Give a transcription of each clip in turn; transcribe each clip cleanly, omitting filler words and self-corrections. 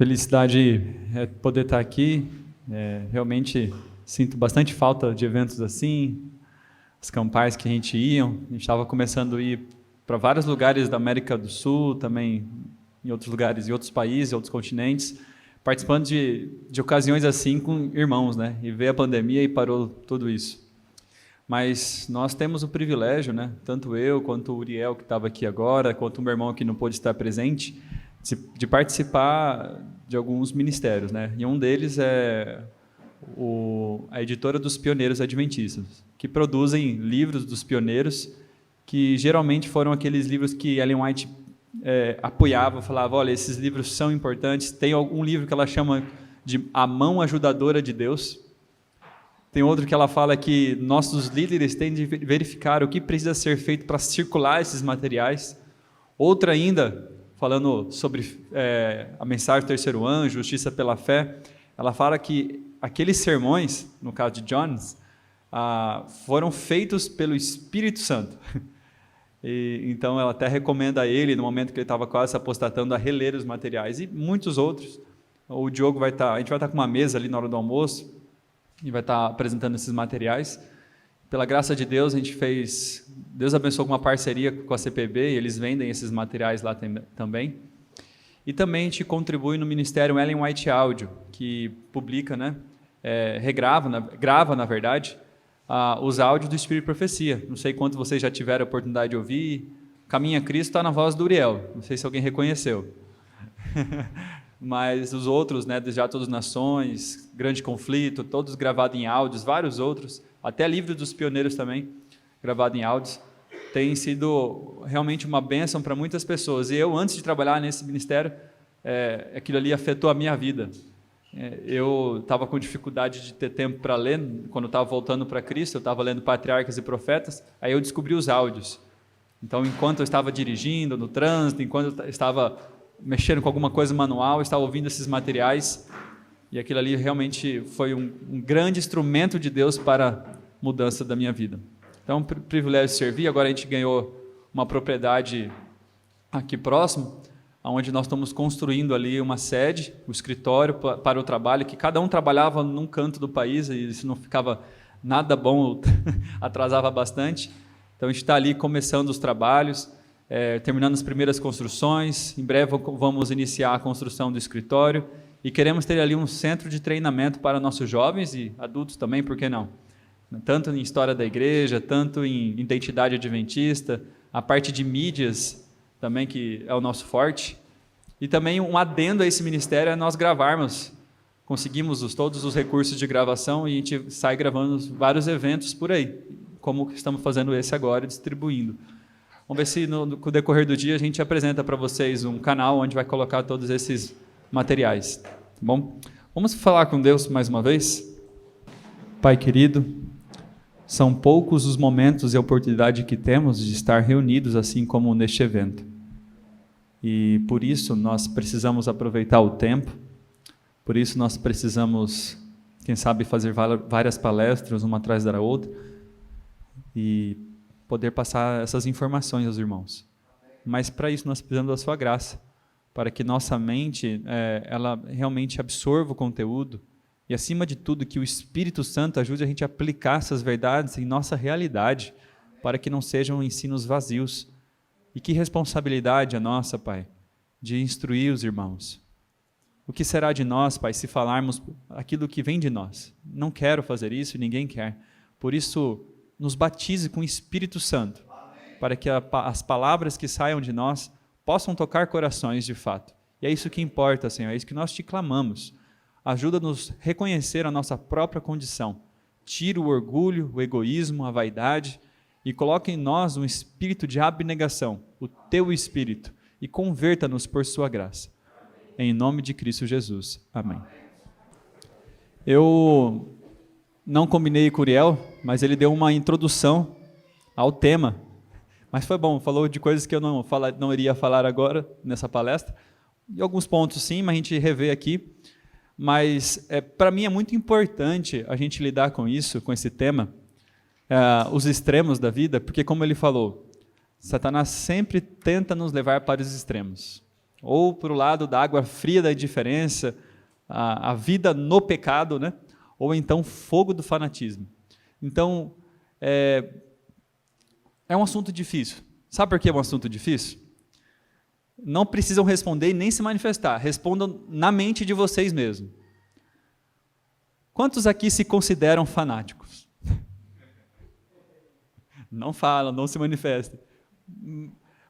Felicidade é poder estar aqui. Realmente sinto bastante falta de eventos assim, as campais que a gente estava começando a ir para vários lugares da América do Sul, também em outros lugares, em outros países, outros continentes, participando de ocasiões assim com irmãos, né? E veio a pandemia e parou tudo isso. Mas nós temos o privilégio, né? Tanto eu quanto o Uriel, que estava aqui agora, quanto o meu irmão que não pôde estar presente, de participar de alguns ministérios, né? E um deles é a editora dos Pioneiros Adventistas, que produzem livros dos pioneiros, que geralmente foram aqueles livros que Ellen White apoiava, falava, olha, esses livros são importantes. Tem algum livro que ela chama de A Mão Ajudadora de Deus. Tem outro que ela fala que nossos líderes têm de verificar o que precisa ser feito para circular esses materiais. Outra ainda, falando sobre a mensagem do terceiro anjo, justiça pela fé, ela fala que aqueles sermões, no caso de Jones, foram feitos pelo Espírito Santo. Então ela até recomenda a ele, no momento que ele estava quase se apostatando, a reler os materiais. E muitos outros. O Diogo a gente vai estar com uma mesa ali na hora do almoço, e vai estar apresentando esses materiais. Pela graça de Deus, Deus abençoou com uma parceria com a CPB, e eles vendem esses materiais lá também. E também a gente contribui no Ministério Ellen White Áudio, que publica, né, grava, na verdade, os áudios do Espírito e Profecia. Não sei quantos vocês já tiveram a oportunidade de ouvir. Caminho a Cristo está na voz do Uriel, não sei se alguém reconheceu. Mas os outros, né, Já Todas as Nações, Grande Conflito, todos gravados em áudios, vários outros, até Livro dos Pioneiros também, gravado em áudios, tem sido realmente uma bênção para muitas pessoas. E eu, antes de trabalhar nesse ministério, aquilo ali afetou a minha vida. Eu estava com dificuldade de ter tempo para ler, quando eu estava voltando para Cristo, eu estava lendo Patriarcas e Profetas, aí eu descobri os áudios. Então, enquanto eu estava dirigindo, no trânsito, enquanto eu estava mexendo com alguma coisa manual, eu estava ouvindo esses materiais, e aquilo ali realmente foi um grande instrumento de Deus para a mudança da minha vida. Então, um privilégio servir. Agora a gente ganhou uma propriedade aqui próximo, onde nós estamos construindo ali uma sede, um escritório para o trabalho, que cada um trabalhava num canto do país, e isso não ficava nada bom, atrasava bastante. Então, a gente está ali começando os trabalhos, terminando as primeiras construções. Em breve vamos iniciar a construção do escritório e queremos ter ali um centro de treinamento para nossos jovens e adultos também, por que não? Tanto em história da igreja, tanto em identidade adventista, a parte de mídias também, que é o nosso forte. E também um adendo a esse ministério é nós gravarmos. Conseguimos todos os recursos de gravação e a gente sai gravando vários eventos por aí, como estamos fazendo esse agora, distribuindo. Vamos ver se no decorrer do dia a gente apresenta para vocês um canal onde vai colocar todos esses materiais. Tá bom? Vamos falar com Deus mais uma vez? Pai querido, são poucos os momentos e a oportunidade que temos de estar reunidos assim como neste evento. E por isso nós precisamos aproveitar o tempo, por isso nós precisamos, quem sabe, fazer várias palestras, uma atrás da outra, e poder passar essas informações aos irmãos. Mas para isso nós precisamos da sua graça, para que nossa mente ela realmente absorva o conteúdo e, acima de tudo, que o Espírito Santo ajude a gente a aplicar essas verdades em nossa realidade, para que não sejam ensinos vazios. E que responsabilidade a nossa, Pai, de instruir os irmãos. O que será de nós, Pai, se falarmos aquilo que vem de nós? Não quero fazer isso e ninguém quer. Por isso, nos batize com o Espírito Santo, para que as palavras que saiam de nós possam tocar corações de fato. E é isso que importa, Senhor, é isso que nós te clamamos. Ajuda-nos a reconhecer a nossa própria condição. Tira o orgulho, o egoísmo, a vaidade e coloca em nós um espírito de abnegação, o teu espírito, e converta-nos por sua graça. Em nome de Cristo Jesus. Amém. Eu não combinei com o Uriel, mas ele deu uma introdução ao tema. Mas foi bom, falou de coisas que eu não iria falar agora nessa palestra. E alguns pontos sim, mas a gente revê aqui. Mas para mim é muito importante a gente lidar com isso, com esse tema, os extremos da vida, porque como ele falou, Satanás sempre tenta nos levar para os extremos. ou para o lado da água fria da indiferença, a vida no pecado, né? Ou então fogo do fanatismo. Então, é um assunto difícil. Sabe por que é um assunto difícil? Não precisam responder e nem se manifestar. Respondam na mente de vocês mesmos. Quantos aqui se consideram fanáticos? Não falam, não se manifestam.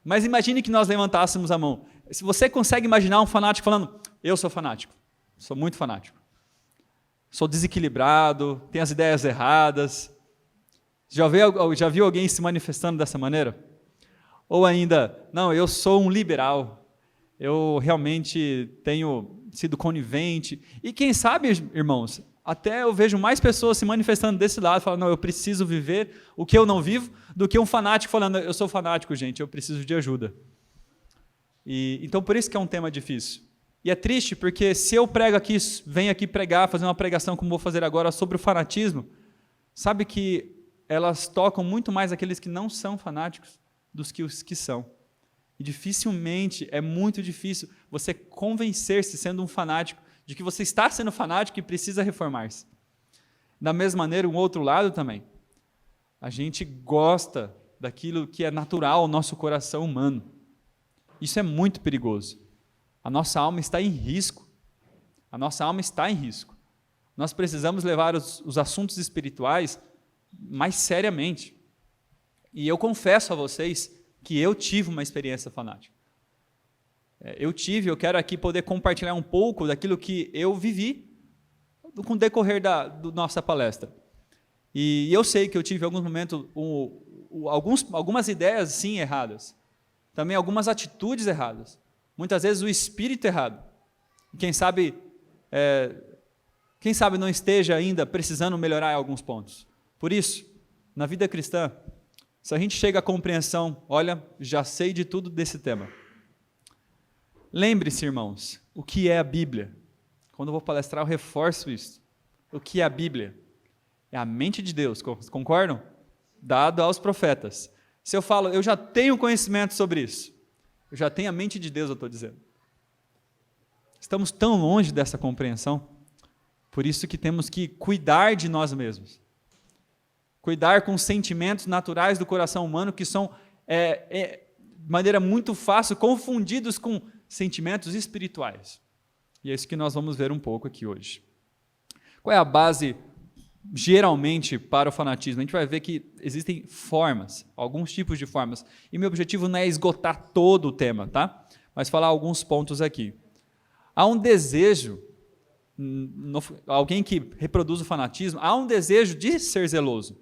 Mas imagine que nós levantássemos a mão. Se você consegue imaginar um fanático falando, eu sou fanático, sou muito fanático. Sou desequilibrado, tenho as ideias erradas. Já viu alguém se manifestando dessa maneira? Ou ainda, não, eu sou um liberal, eu realmente tenho sido conivente. E quem sabe, irmãos, até eu vejo mais pessoas se manifestando desse lado, falando, não, eu preciso viver o que eu não vivo, do que um fanático falando, eu sou fanático, gente, eu preciso de ajuda. Então, por isso que é um tema difícil. E é triste, porque se eu prego aqui, venho aqui pregar, fazer uma pregação como vou fazer agora sobre o fanatismo, sabe que elas tocam muito mais aqueles que não são fanáticos dos que os que são. E dificilmente, é muito difícil você convencer-se, sendo um fanático, de que você está sendo fanático e precisa reformar-se. Da mesma maneira, um outro lado também. A gente gosta daquilo que é natural ao nosso coração humano. Isso é muito perigoso. A nossa alma está em risco. A nossa alma está em risco. Nós precisamos levar os assuntos espirituais mais seriamente. E eu confesso a vocês que eu tive uma experiência fanática. Eu quero aqui poder compartilhar um pouco daquilo que eu vivi com o decorrer da nossa palestra. E eu sei que eu tive em alguns momentos algumas ideias sim erradas. Também algumas atitudes erradas. Muitas vezes o espírito errado. Quem sabe não esteja ainda precisando melhorar em alguns pontos. Por isso, na vida cristã, se a gente chega à compreensão, olha, já sei de tudo desse tema. Lembre-se, irmãos, o que é a Bíblia? Quando eu vou palestrar, eu reforço isso. O que é a Bíblia? É a mente de Deus, concordam? Dado aos profetas. Se eu falo, eu já tenho conhecimento sobre isso, eu já tenho a mente de Deus, eu estou dizendo. Estamos tão longe dessa compreensão, por isso que temos que cuidar de nós mesmos. Cuidar com os sentimentos naturais do coração humano, que são, de maneira muito fácil, confundidos com sentimentos espirituais. E é isso que nós vamos ver um pouco aqui hoje. Qual é a base, geralmente, para o fanatismo? A gente vai ver que existem formas, alguns tipos de formas. E meu objetivo não é esgotar todo o tema, tá? Mas falar alguns pontos aqui. Há um desejo, alguém que reproduz o fanatismo, há um desejo de ser zeloso.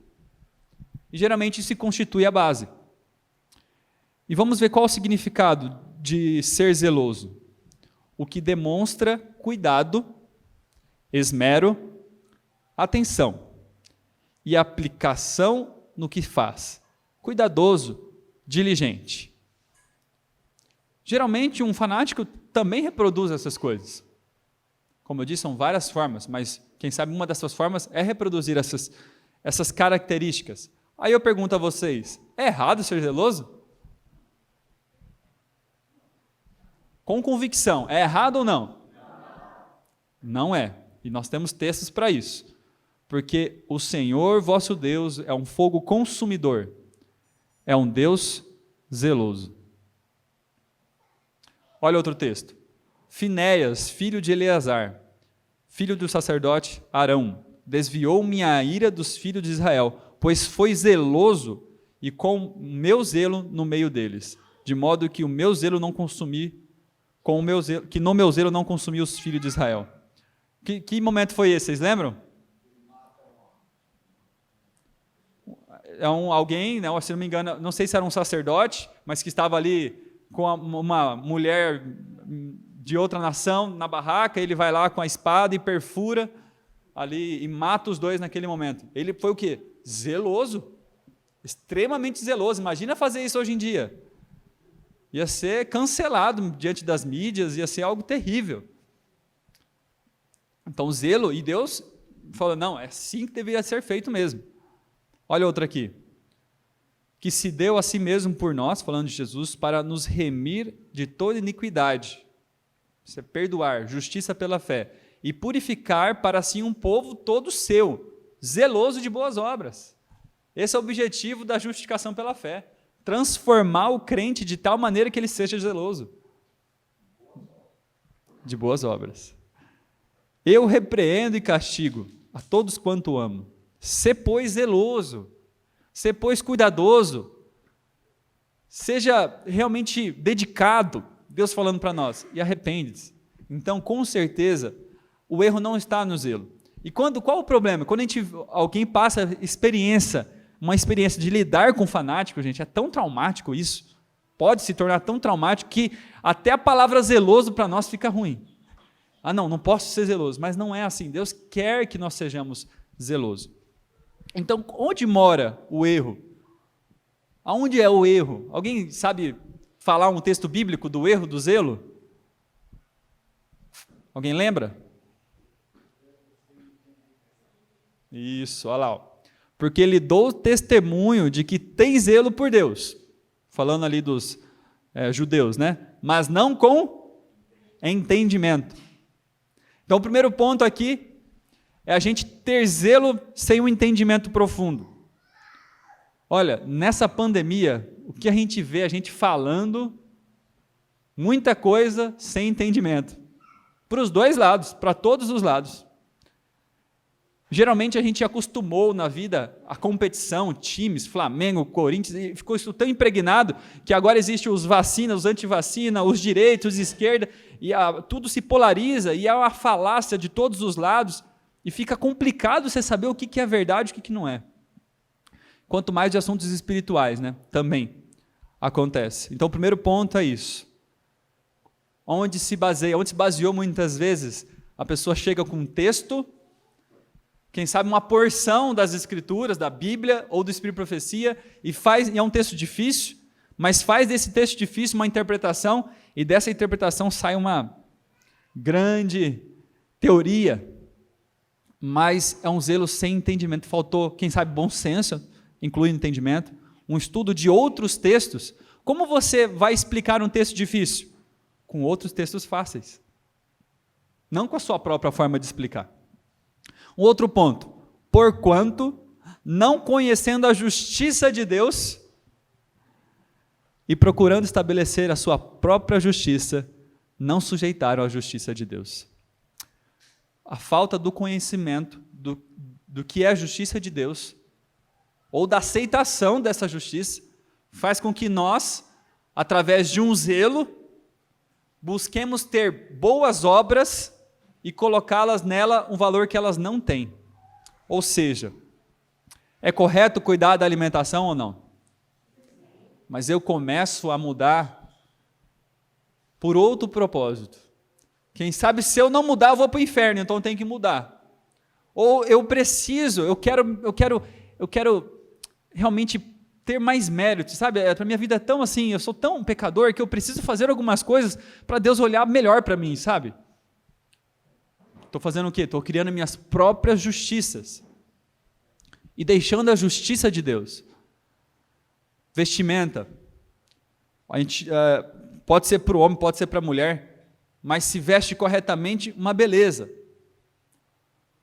E geralmente isso constitui a base. E vamos ver qual o significado de ser zeloso. O que demonstra cuidado, esmero, atenção e aplicação no que faz. Cuidadoso, diligente. Geralmente um fanático também reproduz essas coisas. Como eu disse, são várias formas, mas quem sabe uma dessas formas é reproduzir essas características. Aí eu pergunto a vocês, é errado ser zeloso? Com convicção, é errado ou não? Não é. E nós temos textos para isso. Porque o Senhor vosso Deus é um fogo consumidor. É um Deus zeloso. Olha outro texto. Finéias, filho de Eleazar, filho do sacerdote Arão, desviou minha ira dos filhos de Israel, pois foi zeloso e com meu zelo no meio deles, de modo que o meu zelo não consumi, que no meu zelo não consumi os filhos de Israel. Que momento foi esse? Vocês lembram? Alguém, né, se não me engano, não sei se era um sacerdote, mas que estava ali com uma mulher de outra nação na barraca, ele vai lá com a espada e perfura ali e mata os dois naquele momento. Ele foi o quê? Zeloso, extremamente zeloso. Imagina fazer isso hoje em dia. Ia ser cancelado diante das mídias, ia ser algo terrível. Então, zelo, e Deus falou, não, é assim que deveria ser feito mesmo. Olha outra aqui. que se deu a si mesmo por nós, falando de Jesus, para nos remir de toda iniquidade. Isso é perdoar, justiça pela fé. E purificar para si um povo todo seu, zeloso de boas obras. Esse é o objetivo da justificação pela fé. Transformar o crente de tal maneira que ele seja zeloso de boas obras. Eu repreendo e castigo a todos quanto amo. Sê, pois, zeloso. Sê, pois, cuidadoso. Seja realmente dedicado. Deus falando para nós. E arrepende-se. Então, com certeza, o erro não está no zelo. E qual o problema? Quando alguém passa uma experiência de lidar com fanático, gente, é tão traumático isso. Pode se tornar tão traumático que até a palavra zeloso para nós fica ruim. Ah, não posso ser zeloso. Mas não é assim. Deus quer que nós sejamos zelosos. Então, onde mora o erro? Aonde é o erro? Alguém sabe falar um texto bíblico do erro do zelo? Alguém lembra? Isso, olha lá. Ó. Porque ele dou testemunho de que tem zelo por Deus. Falando ali dos judeus, né? Mas não com entendimento. Então, o primeiro ponto aqui é a gente ter zelo sem um entendimento profundo. Olha, nessa pandemia, o que a gente vê, a gente falando muita coisa sem entendimento. Para os dois lados, para todos os lados. Geralmente a gente acostumou na vida a competição, times, Flamengo, Corinthians, e ficou isso tão impregnado que agora existem os vacinas, os antivacina, os direitos, os esquerda, e tudo se polariza, e há uma falácia de todos os lados, e fica complicado você saber o que é verdade e o que não é. Quanto mais de assuntos espirituais, né? Também acontece. Então o primeiro ponto é isso. Onde se baseou muitas vezes, a pessoa chega com um texto, quem sabe uma porção das escrituras, da Bíblia ou do Espírito de Profecia, e é um texto difícil, mas faz desse texto difícil uma interpretação, e dessa interpretação sai uma grande teoria, mas é um zelo sem entendimento. Faltou, quem sabe, bom senso, incluindo entendimento, um estudo de outros textos. Como você vai explicar um texto difícil? Com outros textos fáceis. Não com a sua própria forma de explicar. Um outro ponto, porquanto, não conhecendo a justiça de Deus e procurando estabelecer a sua própria justiça, não sujeitaram à justiça de Deus. A falta do conhecimento do que é a justiça de Deus, ou da aceitação dessa justiça, faz com que nós, através de um zelo, busquemos ter boas obras e colocá-las nela um valor que elas não têm. Ou seja, é correto cuidar da alimentação ou não? Mas eu começo a mudar por outro propósito. Quem sabe se eu não mudar eu vou para o inferno, então eu tenho que mudar. Ou eu quero realmente ter mais mérito, sabe? Para minha vida é tão assim, eu sou tão pecador que eu preciso fazer algumas coisas para Deus olhar melhor para mim, sabe? Estou fazendo o quê? Estou criando minhas próprias justiças e deixando a justiça de Deus. Vestimenta. A gente, pode ser para o homem, pode ser para a mulher, mas se veste corretamente, uma beleza.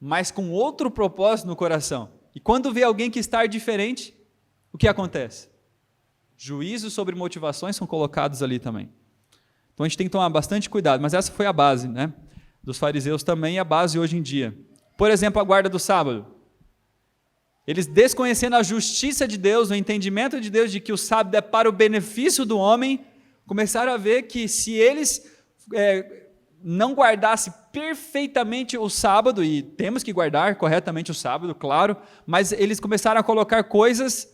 Mas com outro propósito no coração. E quando vê alguém que está diferente, o que acontece? Juízos sobre motivações são colocados ali também. Então a gente tem que tomar bastante cuidado, mas essa foi a base, né? Dos fariseus também e a base hoje em dia. Por exemplo, a guarda do sábado. Eles, desconhecendo a justiça de Deus, o entendimento de Deus de que o sábado é para o benefício do homem, começaram a ver que se eles não guardassem perfeitamente o sábado, e temos que guardar corretamente o sábado, claro, mas eles começaram a colocar coisas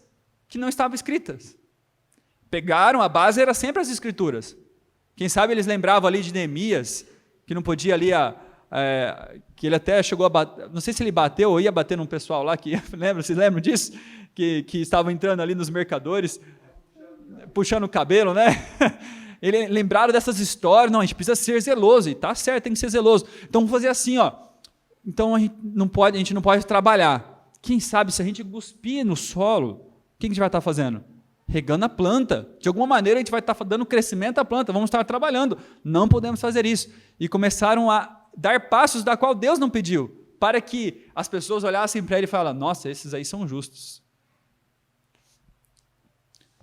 que não estavam escritas. Pegaram, a base era sempre as escrituras. Quem sabe eles lembravam ali de Neemias, que não podia ali, que ele até chegou a bater, não sei se ele bateu ou ia bater num pessoal lá, vocês lembram disso? Que estavam entrando ali nos mercadores, puxando o cabelo, né? Lembraram dessas histórias, não, a gente precisa ser zeloso, e tá certo, tem que ser zeloso. Então vamos fazer assim, ó. Então a gente não pode trabalhar. Quem sabe se a gente cuspir no solo, o que a gente vai estar fazendo? regando a planta. De alguma maneira a gente vai estar dando crescimento à planta, vamos estar trabalhando. Não podemos fazer isso. E começaram a dar passos da qual Deus não pediu, para que as pessoas olhassem para ele e falassem, nossa, esses aí são justos.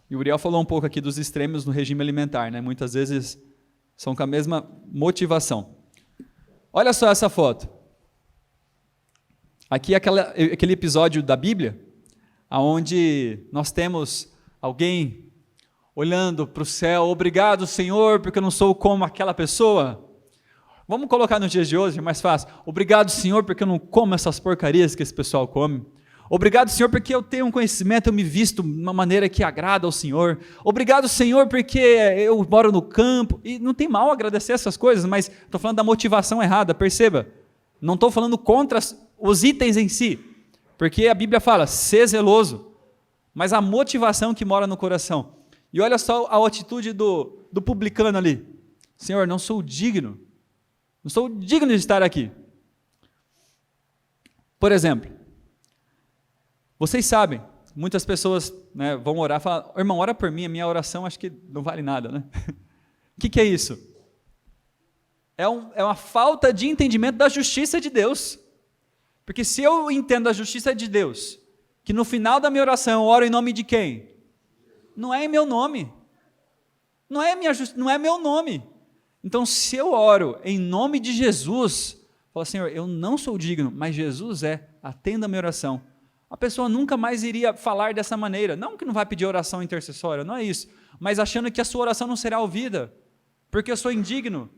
E o Uriel falou um pouco aqui dos extremos no regime alimentar, né? Muitas vezes são com a mesma motivação. Olha só essa foto. Aqui é aquele episódio da Bíblia, onde nós temos alguém olhando para o céu, obrigado, Senhor, porque eu não sou como aquela pessoa. Vamos colocar nos dias de hoje, é mais fácil. Obrigado, Senhor, porque eu não como essas porcarias que esse pessoal come. Obrigado, Senhor, porque eu tenho um conhecimento, eu me visto de uma maneira que agrada ao Senhor. Obrigado, Senhor, porque eu moro no campo. E não tem mal agradecer essas coisas, mas estou falando da motivação errada, perceba. Não estou falando contra os itens em si, porque a Bíblia fala, ser zeloso, mas a motivação que mora no coração. E olha só a atitude do publicano ali. Senhor, não sou digno de estar aqui. Por exemplo, vocês sabem, muitas pessoas, né, vão orar e falar, irmão, ora por mim, a minha oração acho que não vale nada, né? O que é isso? É uma falta de entendimento da justiça de Deus. Porque se eu entendo a justiça de Deus, que no final da minha oração eu oro em nome de quem? Não é em meu nome. Não é meu nome. Então, se eu oro em nome de Jesus, falo, Senhor, eu não sou digno, mas Jesus atenda a minha oração. A pessoa nunca mais iria falar dessa maneira. Não que não vai pedir oração intercessória, não é isso. Mas achando que a sua oração não será ouvida, porque eu sou indigno.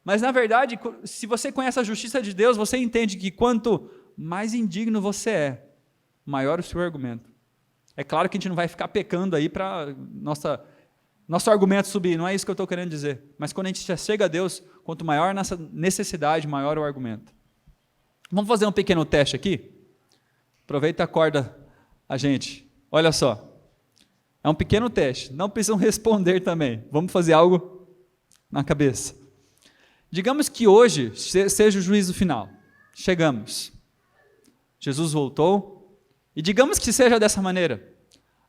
Mas, na verdade, se você conhece a justiça de Deus, você entende que quanto mais indigno você é, maior o seu argumento. É claro que a gente não vai ficar pecando aí para nosso argumento subir, não é isso que eu estou querendo dizer. Mas quando a gente chega a Deus, quanto maior a nossa necessidade, maior o argumento. Vamos fazer um pequeno teste aqui? Aproveita e acorda a gente. Olha só. É um pequeno teste. Não precisam responder também. Vamos fazer algo na cabeça. Digamos que hoje seja o juízo final. Chegamos. Jesus voltou. E digamos que seja dessa maneira.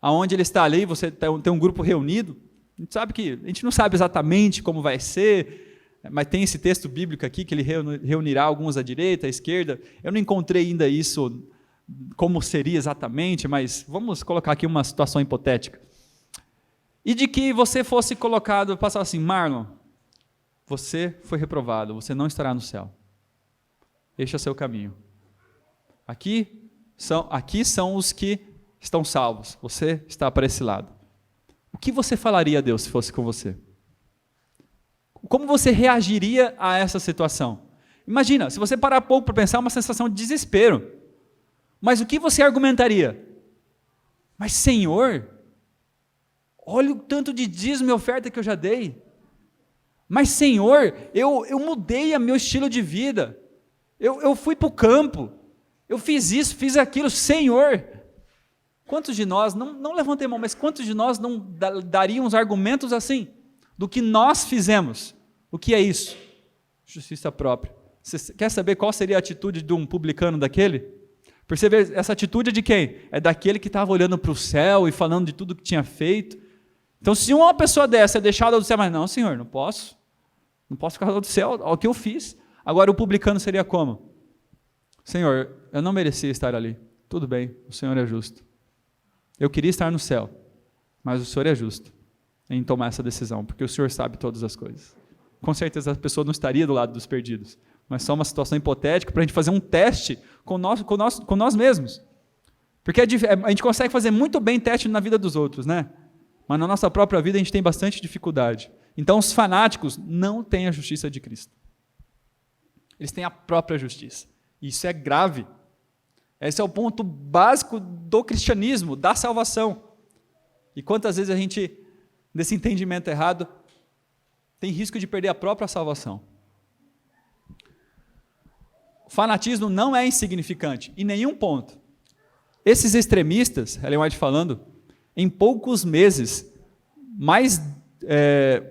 Aonde ele está ali, você tem um grupo reunido. A gente não sabe exatamente como vai ser, mas tem esse texto bíblico aqui que ele reunirá alguns à direita, à esquerda. Eu não encontrei ainda isso, como seria exatamente, mas vamos colocar aqui uma situação hipotética. E de que você fosse colocado, passar assim, Marlon, você foi reprovado, você não estará no céu. Este é o seu caminho. Aqui são os que estão salvos, você está para esse lado. O que você falaria a Deus se fosse com você? Como você reagiria a essa situação? Imagina, se você parar pouco para pensar, é uma sensação de desespero. Mas o que você argumentaria? Mas Senhor, olha o tanto de dízimo e oferta que eu já dei. Mas Senhor, eu mudei o meu estilo de vida. Eu fui para o campo. Eu fiz isso, fiz aquilo. Senhor, quantos de nós, não levantei a mão, mas quantos de nós não dariam uns argumentos assim? Do que nós fizemos. O que é isso? Justiça própria. Você quer saber qual seria a atitude de um publicano daquele? Percebe, essa atitude de quem? É daquele que estava olhando para o céu e falando de tudo que tinha feito. Então, se uma pessoa dessa é deixada do céu, mas não, Senhor, não posso ficar do céu, olha o que eu fiz. Agora o publicano seria como? Senhor, eu não merecia estar ali. Tudo bem, o Senhor é justo. Eu queria estar no céu, mas o Senhor é justo em tomar essa decisão, porque o Senhor sabe todas as coisas. Com certeza a pessoa não estaria do lado dos perdidos, mas só uma situação hipotética para a gente fazer um teste com nós mesmos. Porque a gente consegue fazer muito bem teste na vida dos outros, né? Mas na nossa própria vida a gente tem bastante dificuldade. Então os fanáticos não têm a justiça de Cristo. Eles têm a própria justiça. Isso é grave. Esse é o ponto básico do cristianismo, da salvação. E quantas vezes a gente, nesse entendimento errado, tem risco de perder a própria salvação. O fanatismo não é insignificante, em nenhum ponto. Esses extremistas, Ellen White falando, em poucos meses,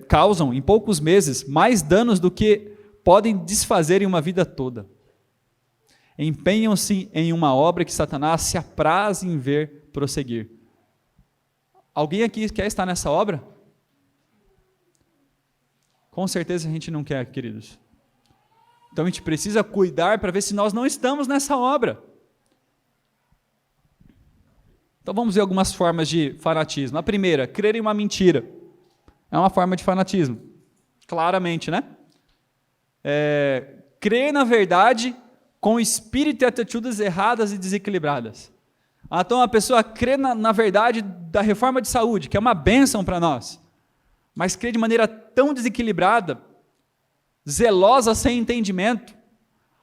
causam em poucos meses mais danos do que podem desfazer em uma vida toda. Empenham-se em uma obra que Satanás se apraz em ver prosseguir. Alguém aqui quer estar nessa obra? Com certeza a gente não quer, queridos. Então a gente precisa cuidar para ver se nós não estamos nessa obra. Então vamos ver algumas formas de fanatismo. A primeira, crer em uma mentira. É uma forma de fanatismo. Claramente, né? Crer na verdade com espírito e atitudes erradas e desequilibradas. Então a pessoa crê na verdade da reforma de saúde, que é uma bênção para nós, mas crê de maneira tão desequilibrada, zelosa, sem entendimento.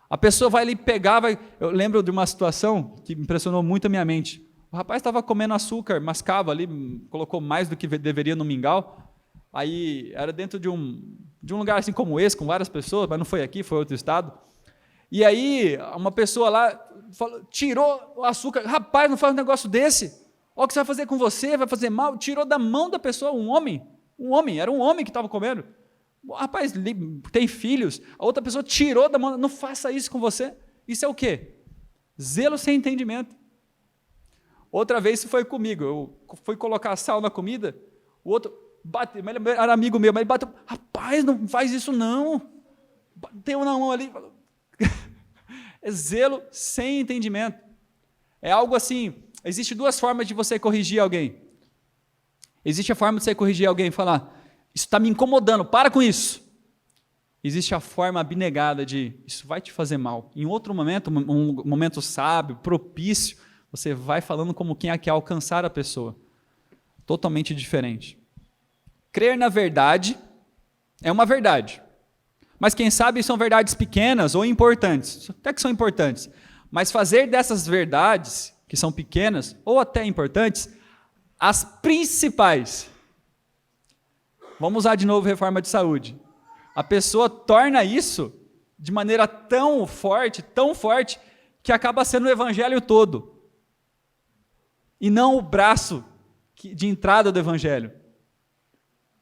A pessoa vai ali pegar, eu lembro de uma situação que impressionou muito a minha mente. O rapaz estava comendo açúcar, mascava ali, colocou mais do que deveria no mingau. Aí era dentro de um lugar assim como esse, com várias pessoas, mas não foi aqui, foi outro estado. E aí uma pessoa lá falou, tirou o açúcar. Rapaz, não faz um negócio desse. Olha o que você vai fazer com você, vai fazer mal. Tirou da mão da pessoa um homem, era um homem que estava comendo. Rapaz, tem filhos. A outra pessoa tirou da mão, não faça isso com você. Isso é o quê? Zelo sem entendimento. Outra vez isso foi comigo, eu fui colocar sal na comida, o outro bateu, era amigo meu, mas ele bateu, rapaz, não faz isso não, bateu na mão ali, é zelo sem entendimento, é algo assim, existem duas formas de você corrigir alguém, existe a forma de você corrigir alguém e falar, isso está me incomodando, para com isso, existe a forma abnegada de, isso vai te fazer mal, em outro momento, um momento sábio, propício, você vai falando como quem quer alcançar a pessoa. Totalmente diferente. Crer na verdade é uma verdade. Mas quem sabe são verdades pequenas ou importantes. Até que são importantes. Mas fazer dessas verdades, que são pequenas ou até importantes, as principais. Vamos usar de novo reforma de saúde. A pessoa torna isso de maneira tão forte, que acaba sendo o evangelho todo. E não o braço de entrada do evangelho,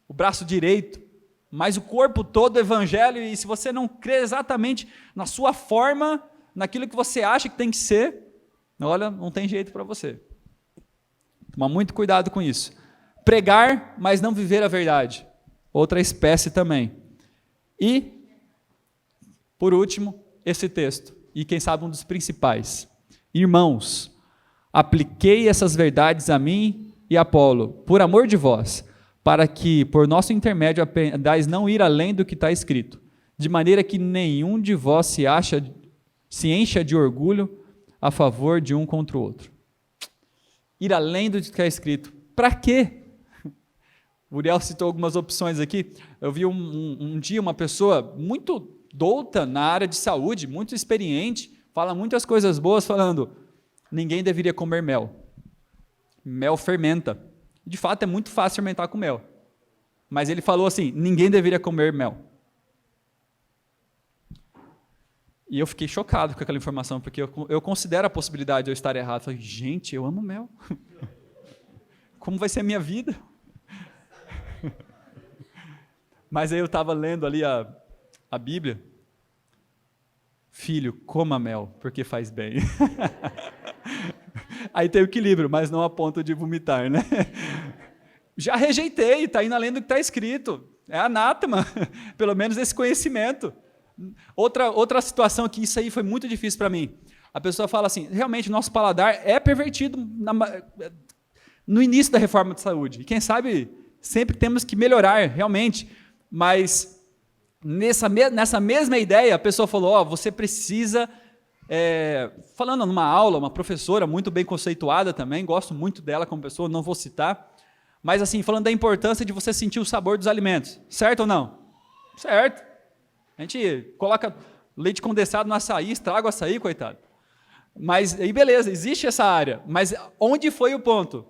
o braço direito, mas o corpo todo do evangelho, e se você não crê exatamente na sua forma, naquilo que você acha que tem que ser, olha, não tem jeito para você. Toma muito cuidado com isso. Pregar, mas não viver a verdade, outra espécie também. E, por último, esse texto, e quem sabe um dos principais. Irmãos, apliquei essas verdades a mim e a Apolo, por amor de vós, para que, por nosso intermédio, aprendais não ir além do que está escrito, de maneira que nenhum de vós se encha de orgulho a favor de um contra o outro. Ir além do que está escrito. Para quê? O Uriel citou algumas opções aqui. Eu vi um dia uma pessoa muito douta na área de saúde, muito experiente, fala muitas coisas boas, falando... Ninguém deveria comer mel. Mel fermenta. De fato, é muito fácil fermentar com mel. Mas ele falou assim, ninguém deveria comer mel. E eu fiquei chocado com aquela informação, porque eu considero a possibilidade de eu estar errado. Eu falei, gente, eu amo mel. Como vai ser a minha vida? Mas aí eu estava lendo ali a Bíblia. Filho, coma mel, porque faz bem. Aí tem o equilíbrio, mas não a ponto de vomitar, né? Já rejeitei, está indo além do que está escrito. É anátema, pelo menos esse conhecimento. Outra situação que isso aí foi muito difícil para mim. A pessoa fala assim, realmente nosso paladar é pervertido no início da reforma de saúde. E quem sabe sempre temos que melhorar, realmente. Mas nessa mesma ideia, a pessoa falou, você precisa... falando numa aula, uma professora muito bem conceituada também, gosto muito dela como pessoa, não vou citar, mas assim, falando da importância de você sentir o sabor dos alimentos, certo ou não? Certo. A gente coloca leite condensado no açaí, estraga o açaí, coitado. Mas, aí beleza, existe essa área, mas onde foi o ponto?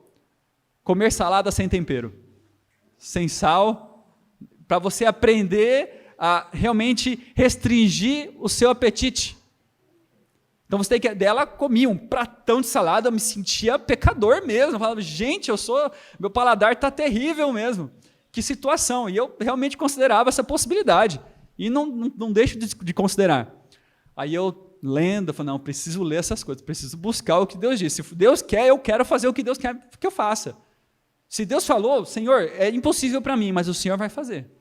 Comer salada sem tempero, sem sal, para você aprender a realmente restringir o seu apetite. Então você tem que... Ela comia um pratão de salada, eu me sentia pecador mesmo. Eu falava, gente, meu paladar está terrível mesmo. Que situação. E eu realmente considerava essa possibilidade. E não deixo de considerar. Aí eu lendo, eu falei, não, preciso ler essas coisas, preciso buscar o que Deus diz. Se Deus quer, eu quero fazer o que Deus quer que eu faça. Se Deus falou, Senhor, é impossível para mim, mas o Senhor vai fazer.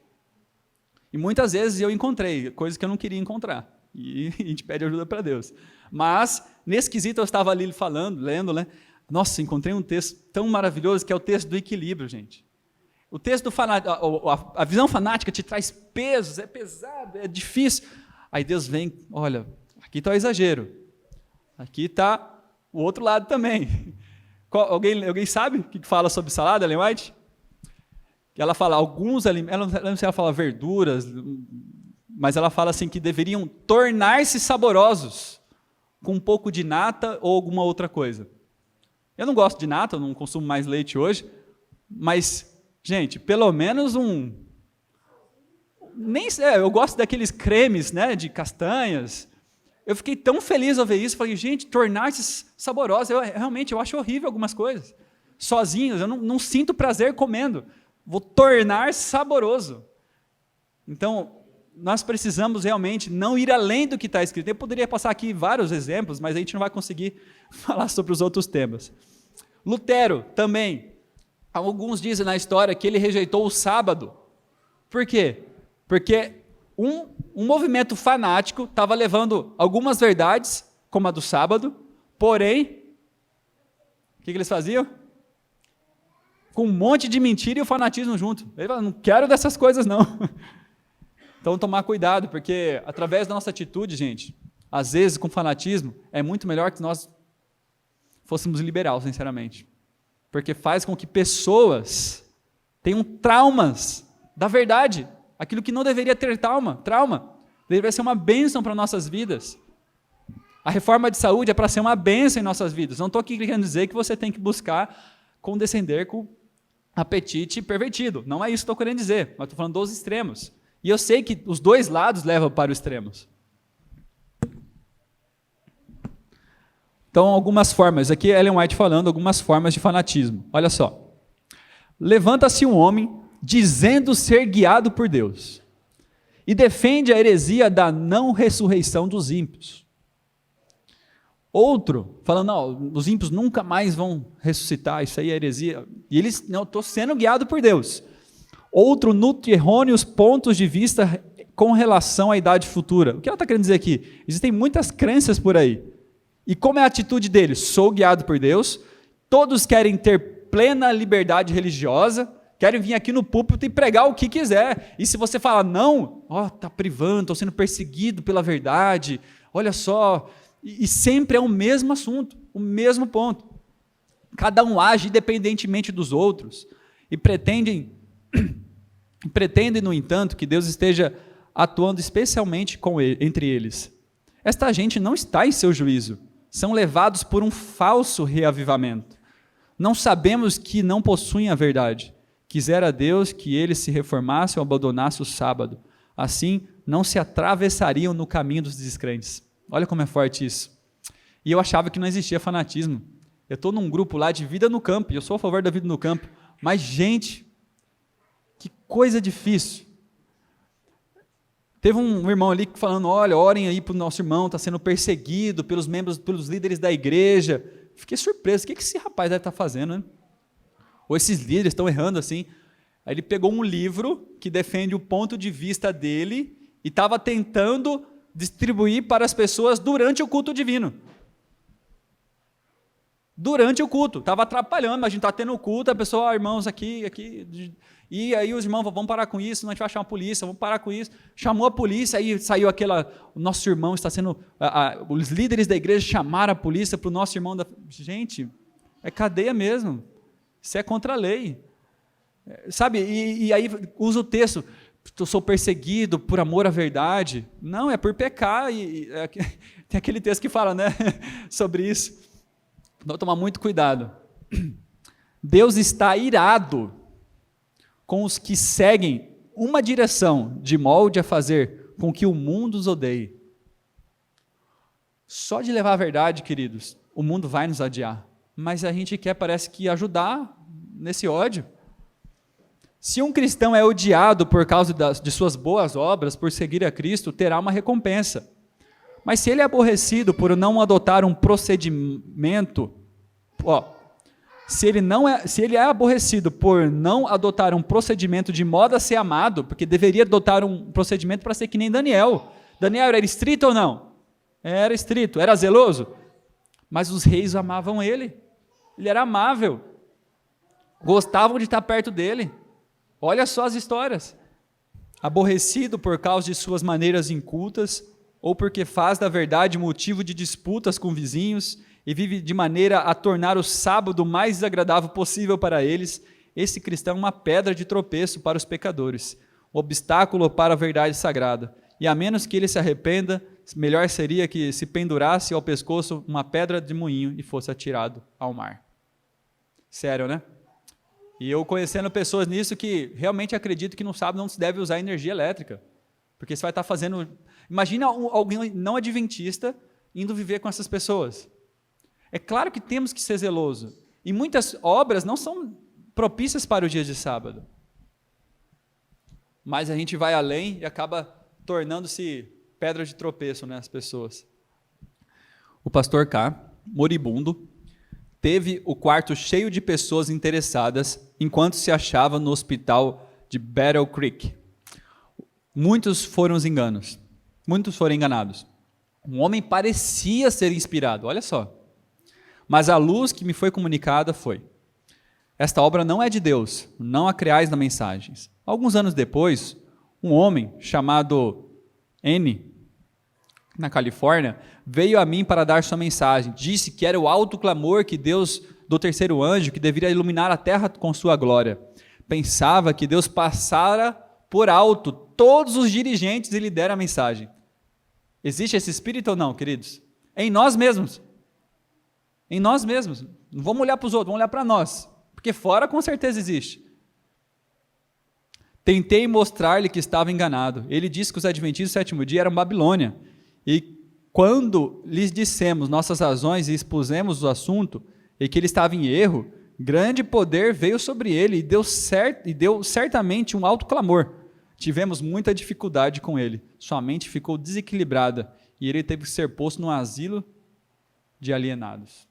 E muitas vezes eu encontrei coisas que eu não queria encontrar. E a gente pede ajuda para Deus. Mas, nesse quesito, eu estava ali falando, lendo, né? Nossa, encontrei um texto tão maravilhoso que é o texto do equilíbrio, gente. O texto do a visão fanática te traz pesos, é pesado, é difícil. Aí Deus vem, olha, aqui está o exagero. Aqui está o outro lado também. Alguém sabe o que fala sobre salada, Ellen White? Ela fala alguns alimentos, ela não sei se ela fala verduras, mas ela fala assim que deveriam tornar-se saborosos com um pouco de nata ou alguma outra coisa. Eu não gosto de nata, eu não consumo mais leite hoje, mas, gente, pelo menos eu gosto daqueles cremes, né, de castanhas. Eu fiquei tão feliz ao ver isso, falei, gente, tornar-se saborosos, realmente eu acho horrível algumas coisas. Sozinhos, eu não sinto prazer comendo. Vou tornar saboroso. Então, nós precisamos realmente não ir além do que está escrito. Eu poderia passar aqui vários exemplos, mas a gente não vai conseguir falar sobre os outros temas. Lutero também, alguns dizem na história que ele rejeitou o sábado. Por quê? Porque um movimento fanático estava levando algumas verdades, como a do sábado, porém, o que eles faziam? Com um monte de mentira e o fanatismo junto. Ele fala, não quero dessas coisas não. Então, tomar cuidado, porque através da nossa atitude, gente, às vezes com fanatismo, é muito melhor que nós fôssemos liberal, sinceramente. Porque faz com que pessoas tenham traumas da verdade. Aquilo que não deveria ter trauma, deveria ser uma bênção para nossas vidas. A reforma de saúde é para ser uma bênção em nossas vidas. Não estou aqui querendo dizer que você tem que buscar condescender com apetite pervertido. Não é isso que estou querendo dizer, mas estou falando dos extremos. E eu sei que os dois lados levam para os extremos. Então, algumas formas. Aqui Ellen White falando algumas formas de fanatismo. Olha só. Levanta-se um homem dizendo ser guiado por Deus e defende a heresia da não ressurreição dos ímpios. Outro, falando, não, os ímpios nunca mais vão ressuscitar, isso aí é heresia. E eles, não, estou sendo guiado por Deus. Outro nutre errôneos pontos de vista com relação à idade futura. O que ela está querendo dizer aqui? Existem muitas crenças por aí. E como é a atitude deles? Sou guiado por Deus, todos querem ter plena liberdade religiosa, querem vir aqui no púlpito e pregar o que quiser. E se você fala, não, está privando, estou sendo perseguido pela verdade, olha só. E sempre é o mesmo assunto, o mesmo ponto. Cada um age independentemente dos outros e pretendem, no entanto, que Deus esteja atuando especialmente entre eles. Esta gente não está em seu juízo, são levados por um falso reavivamento. Não sabemos que não possuem a verdade. Quisera Deus que eles se reformassem ou abandonassem o sábado. Assim, não se atravessariam no caminho dos descrentes. Olha como é forte isso. E eu achava que não existia fanatismo. Eu estou num grupo lá de vida no campo, e eu sou a favor da vida no campo. Mas, gente, que coisa difícil. Teve um irmão ali falando, olha, orem aí para o nosso irmão, está sendo perseguido pelos membros, pelos líderes da igreja. Fiquei surpreso, o que esse rapaz deve estar fazendo, né? Ou esses líderes estão errando assim. Aí ele pegou um livro que defende o ponto de vista dele e estava tentando distribuir para as pessoas durante o culto divino. Durante o culto, estava atrapalhando, a gente está tendo o culto, a pessoa, irmãos, aqui, e aí os irmãos, vamos parar com isso, não a gente vai chamar a polícia, vamos parar com isso. Chamou a polícia, aí saiu o nosso irmão está sendo, os líderes da igreja chamaram a polícia para o nosso irmão, gente, é cadeia mesmo, isso é contra a lei. Sabe, e aí usa o texto, eu sou perseguido por amor à verdade. Não, é por pecar. Tem aquele texto que fala, né, sobre isso. Então, tomar muito cuidado. Deus está irado com os que seguem uma direção de molde a fazer com que o mundo os odeie. Só de levar a verdade, queridos, o mundo vai nos odiar. Mas a gente quer, parece que, ajudar nesse ódio. Se um cristão é odiado por causa de suas boas obras, por seguir a Cristo, terá uma recompensa. Mas se ele é aborrecido por não adotar um procedimento, se ele é aborrecido por não adotar um procedimento de modo a ser amado, porque deveria adotar um procedimento para ser que nem Daniel. Daniel era estrito ou não? Era estrito. Era zeloso? Mas os reis amavam ele. Ele era amável. Gostavam de estar perto dele. Olha só as histórias. Aborrecido por causa de suas maneiras incultas, ou porque faz da verdade motivo de disputas com vizinhos, e vive de maneira a tornar o sábado o mais desagradável possível para eles, esse cristão é uma pedra de tropeço para os pecadores, obstáculo para a verdade sagrada. E a menos que ele se arrependa, melhor seria que se pendurasse ao pescoço uma pedra de moinho e fosse atirado ao mar. Sério, né? E eu conhecendo pessoas nisso que realmente acredito que no sábado não se deve usar energia elétrica, porque você vai estar fazendo... Imagina alguém não adventista indo viver com essas pessoas. É claro que temos que ser zeloso. E muitas obras não são propícias para o dia de sábado. Mas a gente vai além e acaba tornando-se pedra de tropeço, né, as pessoas. O pastor K, moribundo, teve o quarto cheio de pessoas interessadas enquanto se achava no hospital de Battle Creek. Muitos foram enganados. Um homem parecia ser inspirado, olha só. Mas a luz que me foi comunicada foi: esta obra não é de Deus, não a creais nas mensagens. Alguns anos depois, um homem chamado N, na Califórnia, veio a mim para dar sua mensagem. Disse que era o alto clamor que Deus, do terceiro anjo, que deveria iluminar a terra com sua glória. Pensava que Deus passara por alto todos os dirigentes e lhe dera a mensagem. Existe esse espírito ou não, queridos? É em nós mesmos. Em nós mesmos. Não vamos olhar para os outros, vamos olhar para nós. Porque fora com certeza existe. Tentei mostrar-lhe que estava enganado. Ele disse que os adventistas do sétimo dia eram Babilônia. E quando lhes dissemos nossas razões e expusemos o assunto, e que ele estava em erro, grande poder veio sobre ele e deu certamente um alto clamor. Tivemos muita dificuldade com ele. Sua mente ficou desequilibrada e ele teve que ser posto num asilo de alienados.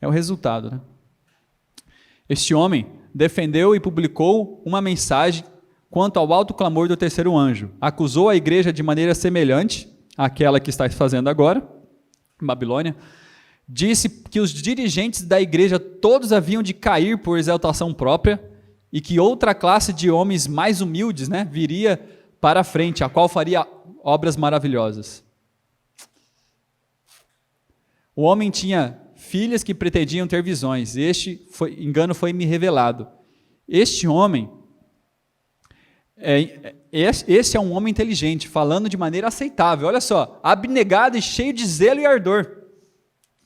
É o resultado, né? Este homem defendeu e publicou uma mensagem quanto ao alto clamor do terceiro anjo. Acusou a igreja de maneira semelhante àquela que está fazendo agora, em Babilônia. Disse que os dirigentes da igreja todos haviam de cair por exaltação própria e que outra classe de homens mais humildes, né, viria para a frente, a qual faria obras maravilhosas. O homem tinha filhas que pretendiam ter visões. Engano foi me revelado. Este homem, esse é um homem inteligente, falando de maneira aceitável. Olha só, abnegado e cheio de zelo e ardor.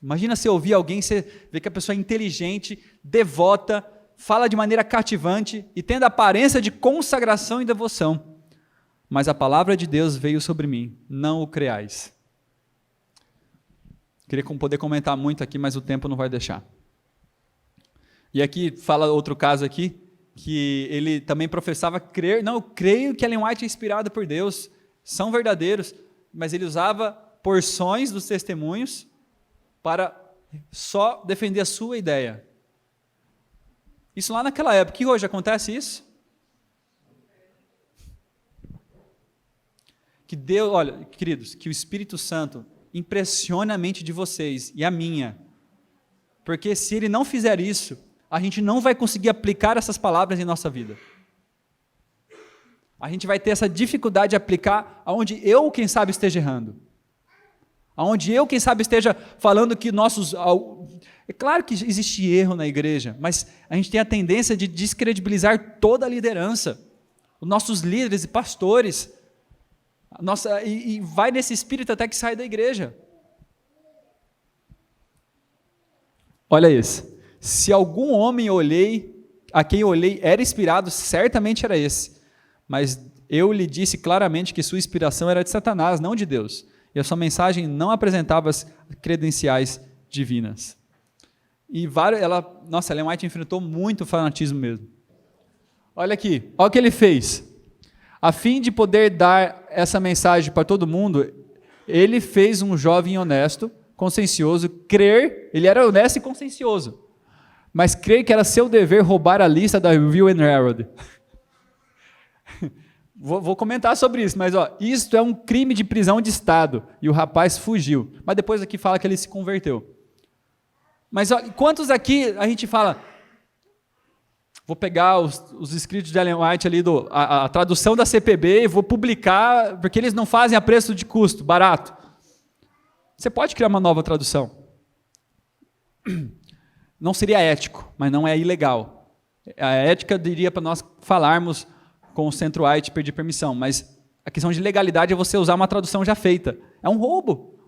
Imagina você ouvir alguém, você vê que a pessoa é inteligente, devota, fala de maneira cativante e tendo a aparência de consagração e devoção. Mas a palavra de Deus veio sobre mim, não o creais. Queria poder comentar muito aqui, mas o tempo não vai deixar. E aqui fala outro caso aqui, que ele também professava crer, não, eu creio que Ellen White é inspirado por Deus, são verdadeiros, mas ele usava porções dos testemunhos para só defender a sua ideia. Isso lá naquela época. E hoje acontece isso? Que Deus, olha, queridos, que o Espírito Santo impressione a mente de vocês e a minha. Porque se ele não fizer isso, a gente não vai conseguir aplicar essas palavras em nossa vida. A gente vai ter essa dificuldade de aplicar aonde eu, quem sabe, esteja errando. Aonde eu, quem sabe, esteja falando que nossos... É claro que existe erro na igreja, mas a gente tem a tendência de descredibilizar toda a liderança, os nossos líderes e pastores, e vai nesse espírito até que sai da igreja. Olha isso. Se algum homem a quem olhei era inspirado, certamente era esse. Mas eu lhe disse claramente que sua inspiração era de Satanás, não de Deus. E a sua mensagem não apresentava as credenciais divinas. E Ellen White enfrentou muito fanatismo mesmo. Olha aqui, olha o que ele fez. A fim de poder dar essa mensagem para todo mundo, ele fez um jovem honesto consciencioso, crer, ele era honesto e consciencioso, mas crer que era seu dever roubar a lista da Review and Herald. Vou comentar sobre isso, mas isto é um crime de prisão de Estado, e o rapaz fugiu, mas depois aqui fala que ele se converteu. Mas quantos aqui a gente fala, vou pegar os escritos de Ellen White ali, a tradução da CPB, e vou publicar, porque eles não fazem a preço de custo, barato. Você pode criar uma nova tradução. Não seria ético, mas não é ilegal. A ética diria para nós falarmos com o Centro White e pedir permissão, mas a questão de legalidade é você usar uma tradução já feita. É um roubo.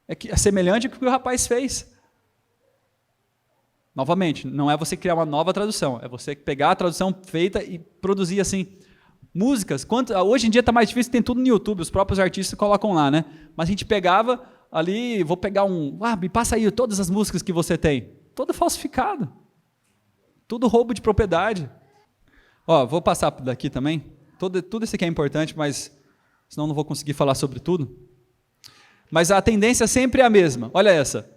É semelhante ao que o rapaz fez. Novamente, não é você criar uma nova tradução, é você pegar a tradução feita e produzir assim, músicas. Hoje em dia está mais difícil, tem tudo no YouTube, os próprios artistas colocam lá, né? Mas a gente pegava ali, vou pegar me passa aí todas as músicas que você tem. Todo falsificado. Tudo roubo de propriedade. Vou passar daqui também. Tudo isso aqui é importante, mas senão não vou conseguir falar sobre tudo. Mas a tendência sempre é a mesma. Olha essa,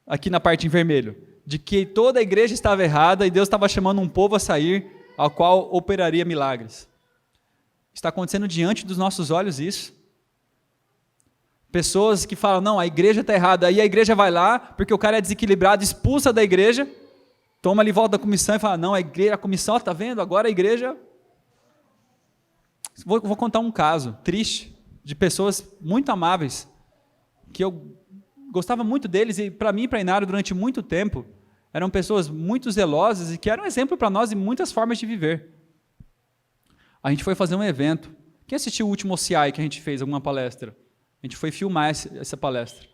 aqui na parte em vermelho. De que toda a igreja estava errada e Deus estava chamando um povo a sair, ao qual operaria milagres. Está acontecendo diante dos nossos olhos isso. Pessoas que falam, não, a igreja está errada, aí a igreja vai lá, porque o cara é desequilibrado, expulsa da igreja, toma ali volta da comissão e fala, não, a comissão, está vendo, agora a igreja... Vou contar um caso triste, de pessoas muito amáveis, que eu gostava muito deles, e para mim e para a Inário, durante muito tempo, eram pessoas muito zelosas e que eram exemplo para nós em muitas formas de viver. A gente foi fazer um evento. Quem assistiu o último OCI que a gente fez, alguma palestra? A gente foi filmar essa palestra.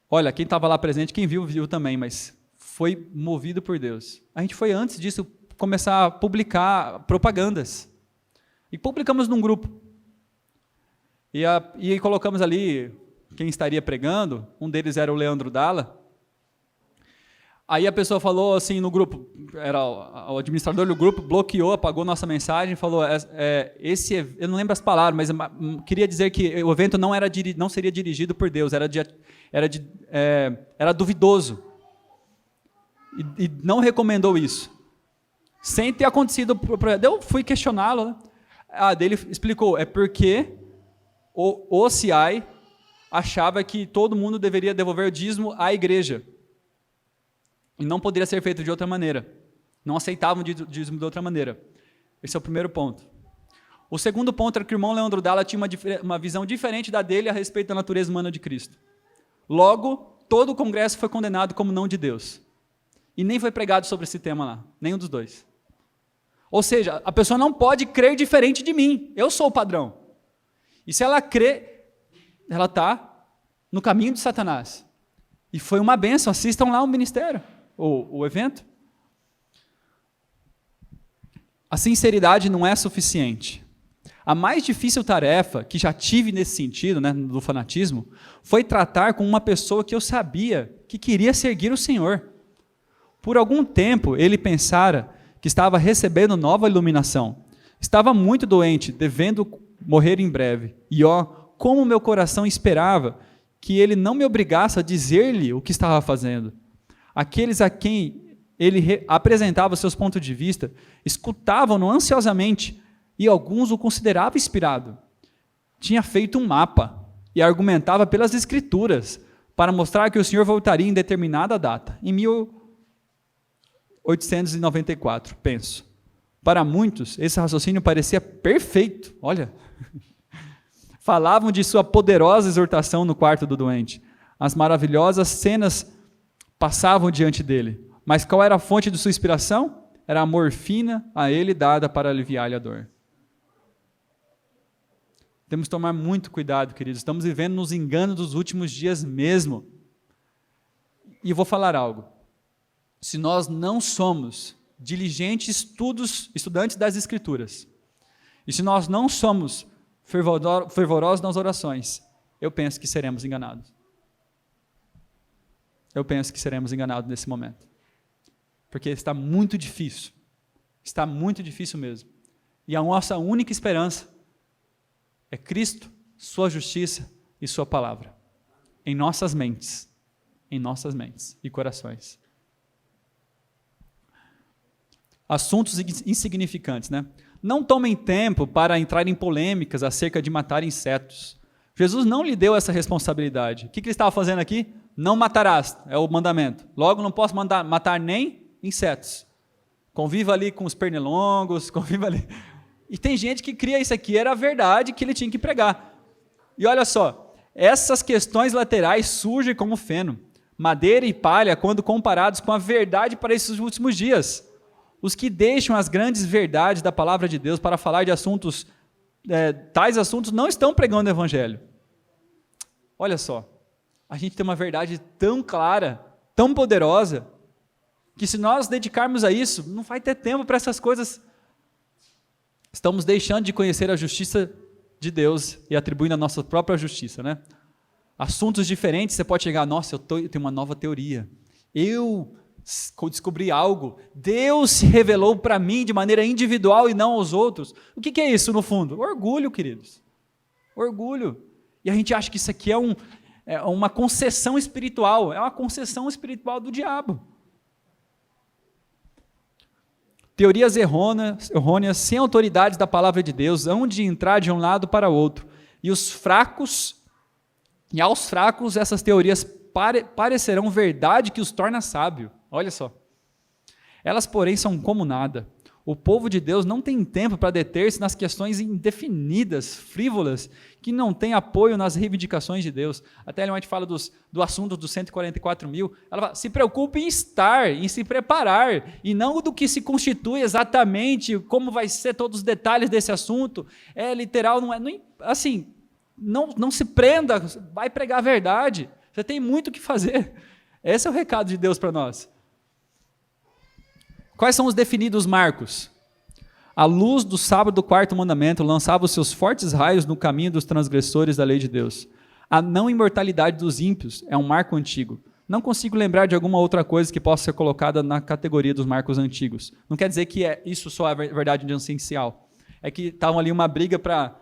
Olha, quem estava lá presente, quem viu, viu também, mas foi movido por Deus. A gente foi, antes disso, começar a publicar propagandas. E publicamos num grupo. E colocamos ali quem estaria pregando, um deles era o Leandro Dalla. Aí a pessoa falou assim no grupo, era o administrador do grupo, bloqueou, apagou nossa mensagem, falou, eu não lembro as palavras, mas queria dizer que o evento não seria dirigido por Deus, era duvidoso. E não recomendou isso. Sem ter acontecido, eu fui questioná-lo, né? Daí ele explicou, é porque o OCI achava que todo mundo deveria devolver o dízimo à igreja. E não poderia ser feito de outra maneira. Não aceitavam o dízimo de outra maneira. Esse é o primeiro ponto. O segundo ponto era que o irmão Leandro Dalla tinha uma visão diferente da dele a respeito da natureza humana de Cristo. Logo, todo o congresso foi condenado como não de Deus. E nem foi pregado sobre esse tema lá. Nenhum dos dois. Ou seja, a pessoa não pode crer diferente de mim. Eu sou o padrão. E se ela crê, ela está no caminho de Satanás. E foi uma bênção. Assistam lá o ministério. O evento. A sinceridade não é suficiente. A mais difícil tarefa que já tive nesse sentido, né, do fanatismo, foi tratar com uma pessoa que eu sabia que queria seguir o Senhor. Por algum tempo, ele pensara que estava recebendo nova iluminação. Estava muito doente, devendo morrer em breve. E como meu coração esperava que ele não me obrigasse a dizer-lhe o que estava fazendo. Aqueles a quem ele apresentava seus pontos de vista, escutavam-no ansiosamente, e alguns o consideravam inspirado. Tinha feito um mapa, e argumentava pelas escrituras, para mostrar que o Senhor voltaria em determinada data, em 1894, penso. Para muitos, esse raciocínio parecia perfeito, olha. Falavam de sua poderosa exortação no quarto do doente. As maravilhosas cenas passavam diante dele. Mas qual era a fonte de sua inspiração? Era a morfina a ele dada para aliviar-lhe a dor. Temos que tomar muito cuidado, queridos. Estamos vivendo nos enganos dos últimos dias mesmo. E eu vou falar algo. Se nós não somos diligentes estudantes das Escrituras, e se nós não somos fervorosos nas orações, eu penso que seremos enganados. Eu penso que seremos enganados nesse momento. Porque está muito difícil. Está muito difícil mesmo. E a nossa única esperança é Cristo, sua justiça e sua palavra. em nossas mentes e corações. Assuntos insignificantes, né? Não tomem tempo para entrar em polêmicas acerca de matar insetos. Jesus não lhe deu essa responsabilidade. O que ele estava fazendo aqui? Não matarás, é o mandamento. Logo, não posso matar nem insetos. Conviva ali com os pernilongos, conviva ali. E tem gente que cria isso aqui, era a verdade que ele tinha que pregar. E olha só, essas questões laterais surgem como feno, madeira e palha, quando comparados com a verdade para esses últimos dias. Os que deixam as grandes verdades da palavra de Deus para falar de assuntos, tais assuntos, não estão pregando o evangelho. Olha só, a gente tem uma verdade tão clara, tão poderosa, que se nós dedicarmos a isso, não vai ter tempo para essas coisas. Estamos deixando de conhecer a justiça de Deus e atribuindo a nossa própria justiça, né? Assuntos diferentes, você pode chegar, nossa, eu tenho uma nova teoria. Eu descobri algo. Deus se revelou para mim de maneira individual e não aos outros. O que é isso no fundo? Orgulho, queridos. Orgulho. E a gente acha que isso aqui é uma concessão espiritual. É uma concessão espiritual do diabo. Teorias errôneas, sem autoridade da palavra de Deus, hão de entrar de um lado para o outro. E aos fracos, essas teorias parecerão verdade que os torna sábio. Olha só. Elas, porém, são como nada. O povo de Deus não tem tempo para deter-se nas questões indefinidas, frívolas, que não têm apoio nas reivindicações de Deus. Até Ellen White fala do assunto dos 144 mil. Ela fala, se preocupe em estar, em se preparar, e não do que se constitui exatamente, como vai ser todos os detalhes desse assunto. É literal, não se prenda, vai pregar a verdade. Você tem muito o que fazer. Esse é o recado de Deus para nós. Quais são os definidos marcos? A luz do sábado do quarto mandamento lançava os seus fortes raios no caminho dos transgressores da lei de Deus. A não imortalidade dos ímpios é um marco antigo. Não consigo lembrar de alguma outra coisa que possa ser colocada na categoria dos marcos antigos. Não quer dizer que isso só é verdade essencial. É que estavam ali uma briga para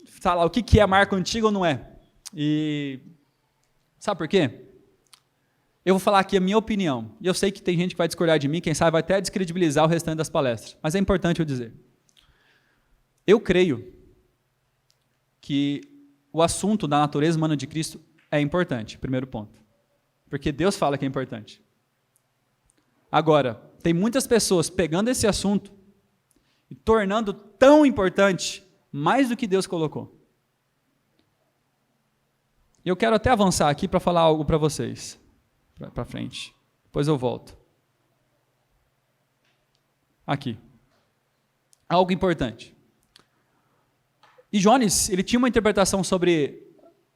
falar o que é marco antigo ou não é. E sabe por quê? Eu vou falar aqui a minha opinião, e eu sei que tem gente que vai discordar de mim, quem sabe vai até descredibilizar o restante das palestras, mas é importante eu dizer. Eu creio que o assunto da natureza humana de Cristo é importante, primeiro ponto, porque Deus fala que é importante. Agora, tem muitas pessoas pegando esse assunto e tornando tão importante mais do que Deus colocou. E eu quero até avançar aqui para falar algo para vocês. Para frente. Depois eu volto. Aqui. Algo importante. E Jones, ele tinha uma interpretação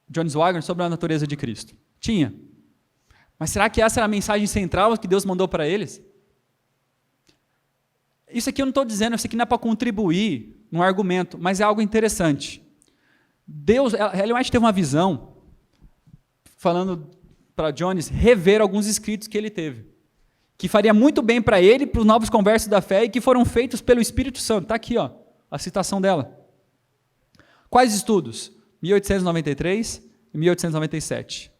Jones Wagner, sobre a natureza de Cristo. Tinha. Mas será que essa era a mensagem central que Deus mandou para eles? Isso aqui eu não estou dizendo, isso aqui não é para contribuir num argumento, mas é algo interessante. Ellen White teve uma visão, falando para Jones rever alguns escritos que ele teve, que faria muito bem para ele, para os novos conversos da fé, e que foram feitos pelo Espírito Santo. Está aqui, a citação dela. Quais estudos? 1893 e 1897.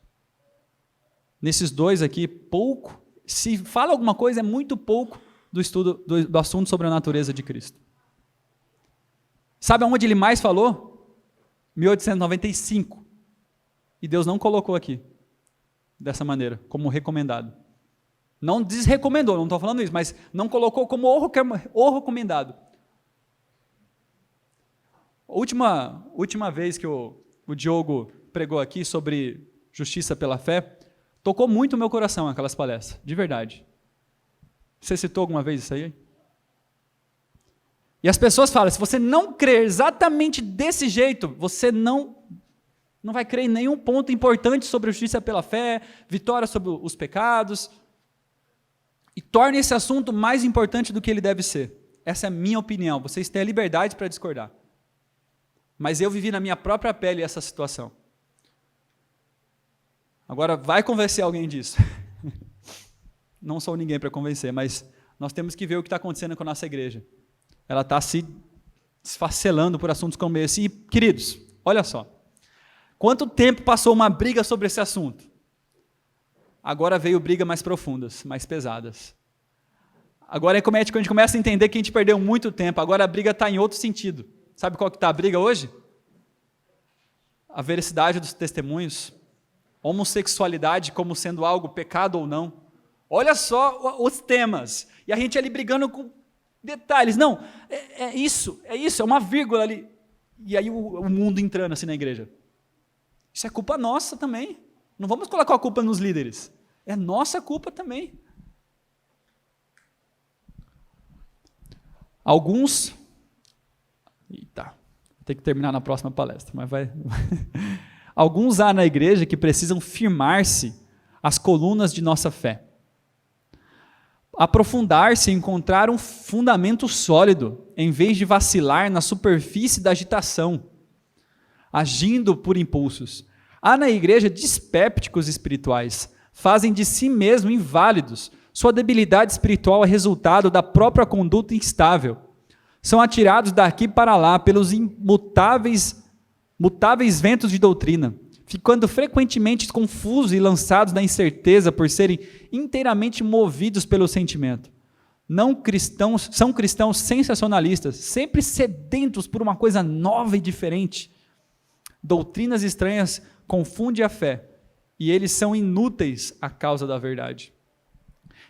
Nesses dois aqui, pouco, se fala alguma coisa, é muito pouco do estudo do assunto sobre a natureza de Cristo. Sabe aonde ele mais falou? 1895. E Deus não colocou aqui dessa maneira, como recomendado. Não desrecomendou, não estou falando isso, mas não colocou como o recomendado. Última vez que o Diogo pregou aqui sobre justiça pela fé, tocou muito o meu coração aquelas palestras, de verdade. Você citou alguma vez isso aí? E as pessoas falam, se você não crer exatamente desse jeito, você não vai crer em nenhum ponto importante sobre a justiça pela fé, vitória sobre os pecados, e torna esse assunto mais importante do que ele deve ser. Essa é a minha opinião, vocês têm a liberdade para discordar. Mas eu vivi na minha própria pele essa situação. Agora, vai convencer alguém disso. Não sou ninguém para convencer, mas nós temos que ver o que está acontecendo com a nossa igreja. Ela está se esfacelando por assuntos como esse. E, queridos, olha só. Quanto tempo passou uma briga sobre esse assunto? Agora veio brigas mais profundas, mais pesadas. Agora é como a gente começa a entender que a gente perdeu muito tempo. Agora a briga está em outro sentido. Sabe qual que está a briga hoje? A veracidade dos testemunhos. Homossexualidade como sendo algo pecado ou não. Olha só os temas. E a gente ali brigando com detalhes. Não, é isso, é uma vírgula ali. E aí o mundo entrando assim na igreja. Isso é culpa nossa também. Não vamos colocar a culpa nos líderes. É nossa culpa também. Alguns... Eita, vou ter que terminar na próxima palestra, mas vai... Alguns há na igreja que precisam firmar-se as colunas de nossa fé. Aprofundar-se e encontrar um fundamento sólido, em vez de vacilar na superfície da agitação, agindo por impulsos. Há na igreja dispépticos espirituais, fazem de si mesmo inválidos. Sua debilidade espiritual é resultado da própria conduta instável. São atirados daqui para lá pelos mutáveis ventos de doutrina, ficando frequentemente confusos e lançados na incerteza por serem inteiramente movidos pelo sentimento. São cristãos sensacionalistas, sempre sedentos por uma coisa nova e diferente. Doutrinas estranhas confundem a fé, e eles são inúteis à causa da verdade.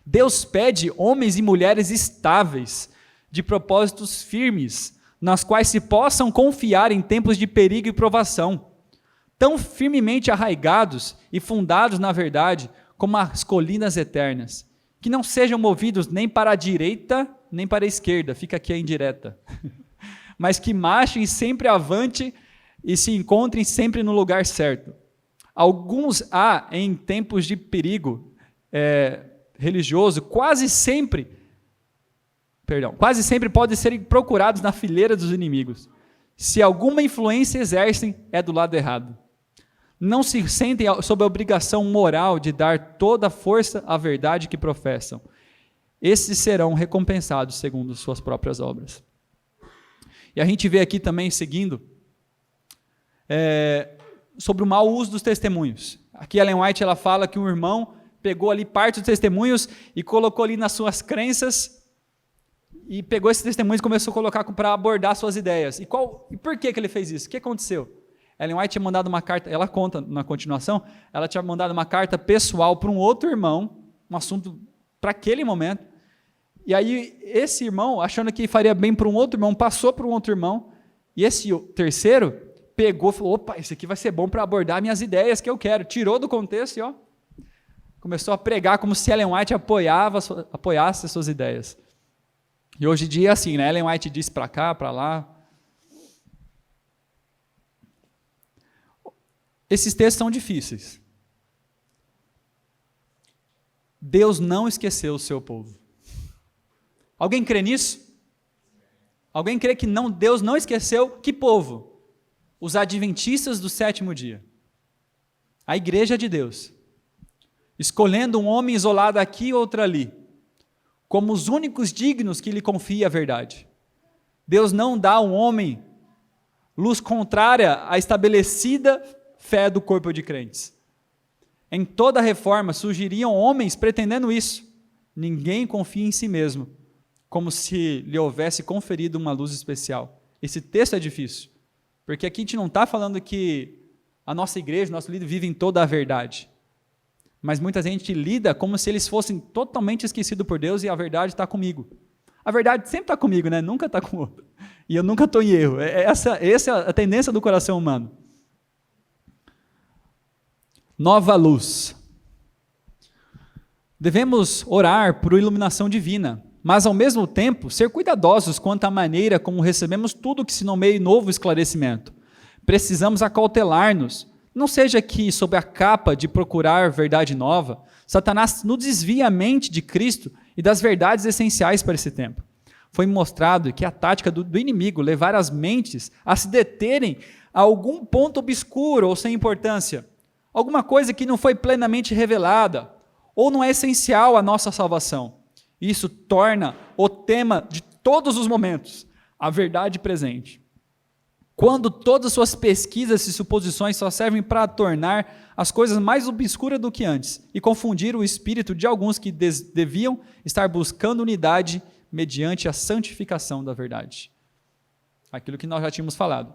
Deus pede homens e mulheres estáveis, de propósitos firmes, nas quais se possam confiar em tempos de perigo e provação, tão firmemente arraigados e fundados na verdade, como as colinas eternas, que não sejam movidos nem para a direita, nem para a esquerda, fica aqui a indireta, mas que marchem sempre avante e se encontrem sempre no lugar certo. Alguns há em tempos de perigo religioso, quase sempre podem ser procurados na fileira dos inimigos. Se alguma influência exercem, é do lado errado. Não se sentem sob a obrigação moral de dar toda a força à verdade que professam. Esses serão recompensados segundo suas próprias obras. E a gente vê aqui também, seguindo, sobre o mau uso dos testemunhos. Aqui Ellen White ela fala que um irmão pegou ali parte dos testemunhos e colocou ali nas suas crenças, e pegou esses testemunhos e começou a colocar para abordar suas ideias. E por que ele fez isso? O que aconteceu? Ellen White tinha mandado uma carta, ela conta na continuação, ela tinha mandado uma carta pessoal para um outro irmão, um assunto para aquele momento, e aí esse irmão, achando que faria bem para um outro irmão, passou para um outro irmão, e esse terceiro pegou e falou, opa, isso aqui vai ser bom para abordar minhas ideias que eu quero, tirou do contexto e começou a pregar como se Ellen White apoiasse as suas ideias. E hoje em dia é assim, né? Ellen White diz para cá, para lá. Esses textos são difíceis. Deus não esqueceu o seu povo. Alguém crê nisso? Alguém crê que Deus não esqueceu que povo? Os adventistas do sétimo dia. A igreja de Deus. Escolhendo um homem isolado aqui e outro ali, como os únicos dignos que lhe confia a verdade. Deus não dá a um homem luz contrária à estabelecida fé do corpo de crentes. Em toda a reforma surgiriam homens pretendendo isso. Ninguém confia em si mesmo, como se lhe houvesse conferido uma luz especial. Esse texto é difícil, porque aqui a gente não está falando que a nossa igreja, o nosso líder vive em toda a verdade. Mas muita gente lida como se eles fossem totalmente esquecidos por Deus e a verdade está comigo. A verdade sempre está comigo, né? Nunca está com o outro. E eu nunca estou em erro. Essa é a tendência do coração humano. Nova luz. Devemos orar por iluminação divina, mas ao mesmo tempo ser cuidadosos quanto à maneira como recebemos tudo que se nomeia novo esclarecimento. Precisamos acautelar-nos. Não seja que, sob a capa de procurar verdade nova, Satanás nos desvia a mente de Cristo e das verdades essenciais para esse tempo. Foi mostrado que a tática do inimigo levar as mentes a se deterem a algum ponto obscuro ou sem importância, alguma coisa que não foi plenamente revelada, ou não é essencial à nossa salvação. Isso torna o tema de todos os momentos, a verdade presente. quando todas as suas pesquisas e suposições só servem para tornar as coisas mais obscuras do que antes e confundir o espírito de alguns que deviam estar buscando unidade mediante a santificação da verdade. Aquilo que nós já tínhamos falado.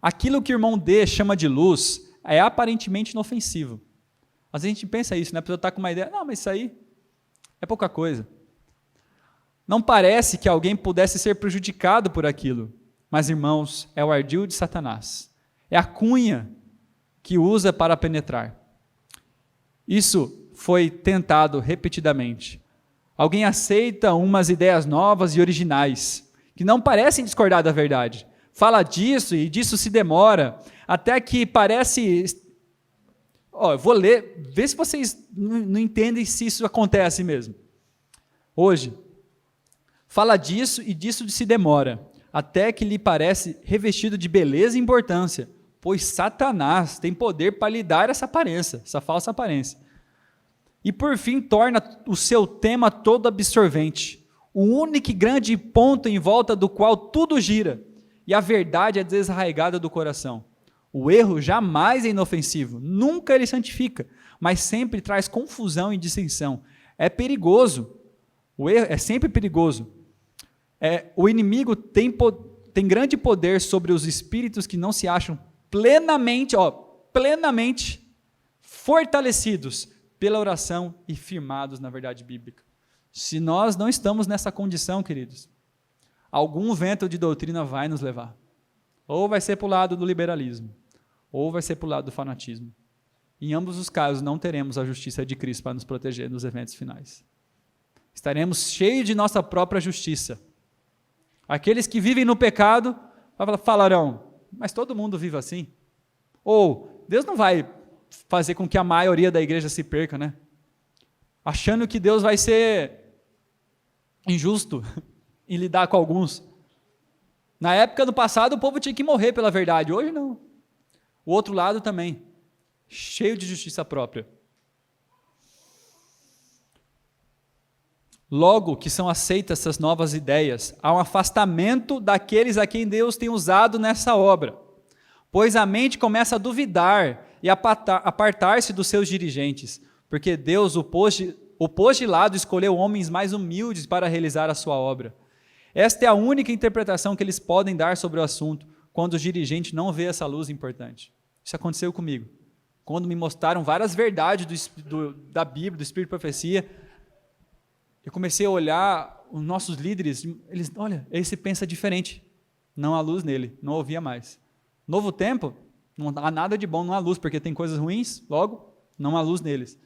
Aquilo que o irmão D chama de luz é aparentemente inofensivo. Às vezes a gente pensa isso, né? A pessoa está com uma ideia, não, mas isso aí é pouca coisa. Não parece que alguém pudesse ser prejudicado por aquilo, mas, irmãos, é o ardil de Satanás. É a cunha que usa para penetrar. Isso foi tentado repetidamente. Alguém aceita umas ideias novas e originais, que não parecem discordar da verdade. Fala disso e disso se demora, até que parece... eu vou ler, vê se vocês não entendem se isso acontece mesmo. Hoje, fala disso e disso se demora, até que lhe parece revestido de beleza e importância, pois Satanás tem poder para lhe dar essa aparência, essa falsa aparência. E por fim torna o seu tema todo absorvente, o único e grande ponto em volta do qual tudo gira, e a verdade é desarraigada do coração. O erro jamais é inofensivo, nunca ele santifica, mas sempre traz confusão e dissensão. É perigoso, o erro é sempre perigoso. O inimigo tem grande poder sobre os espíritos que não se acham plenamente fortalecidos pela oração e firmados na verdade bíblica. Se nós não estamos nessa condição, queridos, algum vento de doutrina vai nos levar. Ou vai ser para o lado do liberalismo, ou vai ser para o lado do fanatismo. Em ambos os casos, não teremos a justiça de Cristo para nos proteger nos eventos finais. Estaremos cheios de nossa própria justiça. Aqueles que vivem no pecado falarão, mas todo mundo vive assim. Ou, Deus não vai fazer com que a maioria da igreja se perca, né? Achando que Deus vai ser injusto em lidar com alguns. Na época do passado, o povo tinha que morrer pela verdade, hoje não. O outro lado também, cheio de justiça própria. Logo que são aceitas essas novas ideias, há um afastamento daqueles a quem Deus tem usado nessa obra, pois a mente começa a duvidar e apartar-se dos seus dirigentes, porque Deus o pôs de lado e escolheu homens mais humildes para realizar a sua obra. Esta é a única interpretação que eles podem dar sobre o assunto, quando o dirigente não vê essa luz importante. Isso aconteceu comigo. Quando me mostraram várias verdades da Bíblia, do Espírito de Profecia, eu comecei a olhar os nossos líderes, olha, esse pensa diferente, não há luz nele, não ouvia mais. Novo tempo, não há nada de bom, não há luz, porque tem coisas ruins, logo, não há luz neles.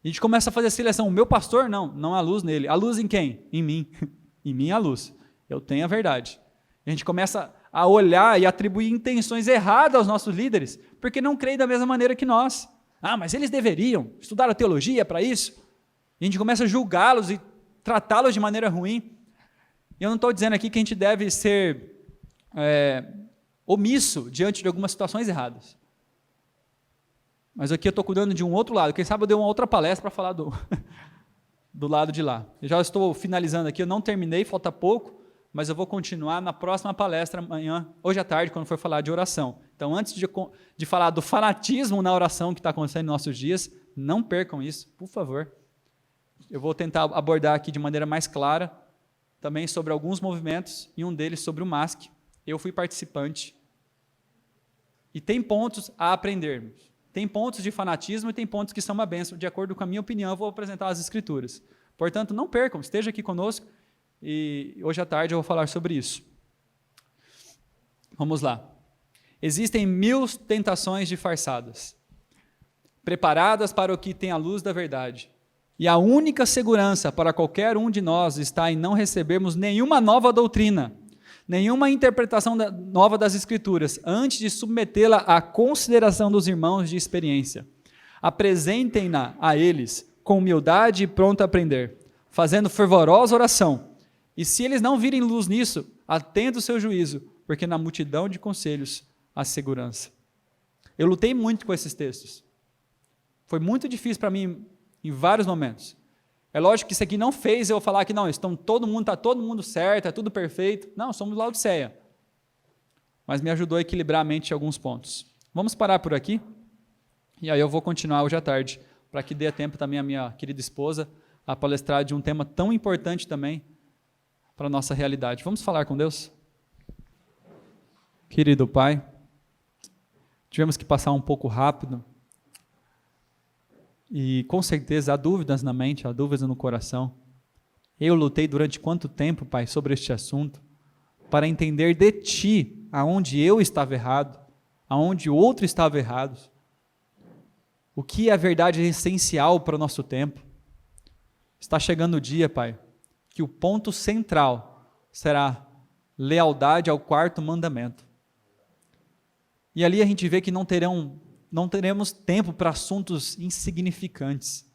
A gente começa a fazer a seleção, o meu pastor, não há luz nele. Há luz em quem? Em mim. Em mim há luz. Eu tenho a verdade. A gente começa a olhar e atribuir intenções erradas aos nossos líderes, porque não creem da mesma maneira que nós. Mas eles deveriam estudar a teologia para isso. E a gente começa a julgá-los e tratá-los de maneira ruim. E eu não estou dizendo aqui que a gente deve ser omisso diante de algumas situações erradas. Mas aqui eu estou cuidando de um outro lado. Quem sabe eu dei uma outra palestra para falar do lado de lá. Eu já estou finalizando aqui, eu não terminei, falta pouco, mas eu vou continuar na próxima palestra amanhã, hoje à tarde, quando for falar de oração. Então, antes de falar do fanatismo na oração que está acontecendo nos nossos dias, não percam isso, por favor. Eu vou tentar abordar aqui de maneira mais clara, também sobre alguns movimentos, e um deles sobre o MASC. Eu fui participante. E tem pontos a aprendermos. Tem pontos de fanatismo e tem pontos que são uma bênção. De acordo com a minha opinião, eu vou apresentar as Escrituras. Portanto, não percam, esteja aqui conosco, e hoje à tarde eu vou falar sobre isso. Vamos lá. Existem 1000 tentações disfarçadas, preparadas para o que tem a luz da verdade. E a única segurança para qualquer um de nós está em não recebermos nenhuma nova doutrina, nenhuma interpretação nova das Escrituras, antes de submetê-la à consideração dos irmãos de experiência. Apresentem-na a eles com humildade e pronto a aprender, fazendo fervorosa oração. E se eles não virem luz nisso, atenda o seu juízo, porque na multidão de conselhos há segurança. Eu lutei muito com esses textos. Foi muito difícil para mim em vários momentos. É lógico que isso aqui não fez eu falar que não, está todo mundo certo, é tudo perfeito. Não, somos Laodiceia. mas me ajudou a equilibrar a mente em alguns pontos. Vamos parar por aqui? E aí eu vou continuar hoje à tarde, para que dê tempo também a minha querida esposa a palestrar de um tema tão importante também para a nossa realidade. Vamos falar com Deus? Querido Pai, tivemos que passar um pouco rápido, e com certeza há dúvidas na mente, há dúvidas no coração. Eu lutei durante quanto tempo, Pai, sobre este assunto, para entender de Ti aonde eu estava errado, aonde o outro estava errado, o que é a verdade essencial para o nosso tempo. Está chegando o dia, Pai, que o ponto central será lealdade ao quarto mandamento. E ali a gente vê que não teremos tempo para assuntos insignificantes.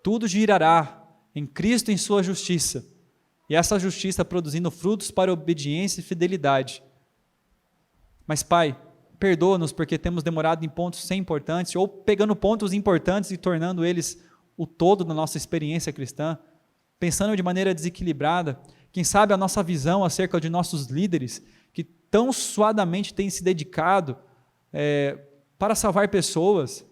Tudo girará em Cristo e em sua justiça, e essa justiça produzindo frutos para obediência e fidelidade. Mas, Pai, perdoa-nos porque temos demorado em pontos sem importantes, ou pegando pontos importantes e tornando eles o todo da nossa experiência cristã, pensando de maneira desequilibrada. Quem sabe a nossa visão acerca de nossos líderes, que tão suadamente têm se dedicado para salvar pessoas,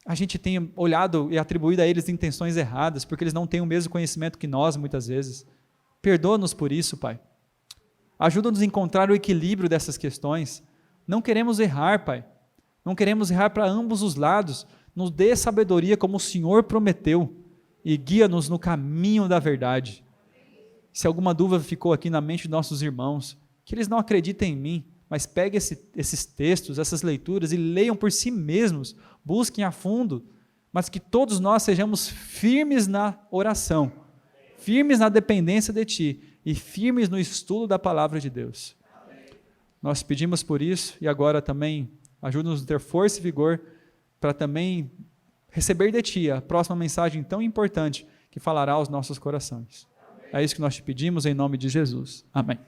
a gente tem olhado e atribuído a eles intenções erradas, porque eles não têm o mesmo conhecimento que nós, muitas vezes. Perdoa-nos por isso, Pai. Ajuda-nos a encontrar o equilíbrio dessas questões. Não queremos errar, Pai. Não queremos errar para ambos os lados. Nos dê sabedoria como o Senhor prometeu e guia-nos no caminho da verdade. Se alguma dúvida ficou aqui na mente de nossos irmãos, que eles não acreditem em mim, mas peguem esses textos, essas leituras e leiam por si mesmos, busquem a fundo, mas que todos nós sejamos firmes na oração, firmes na dependência de Ti e firmes no estudo da palavra de Deus. Nós pedimos por isso e agora também ajuda-nos a ter força e vigor para também receber de Ti a próxima mensagem tão importante que falará aos nossos corações. É isso que nós te pedimos em nome de Jesus. Amém.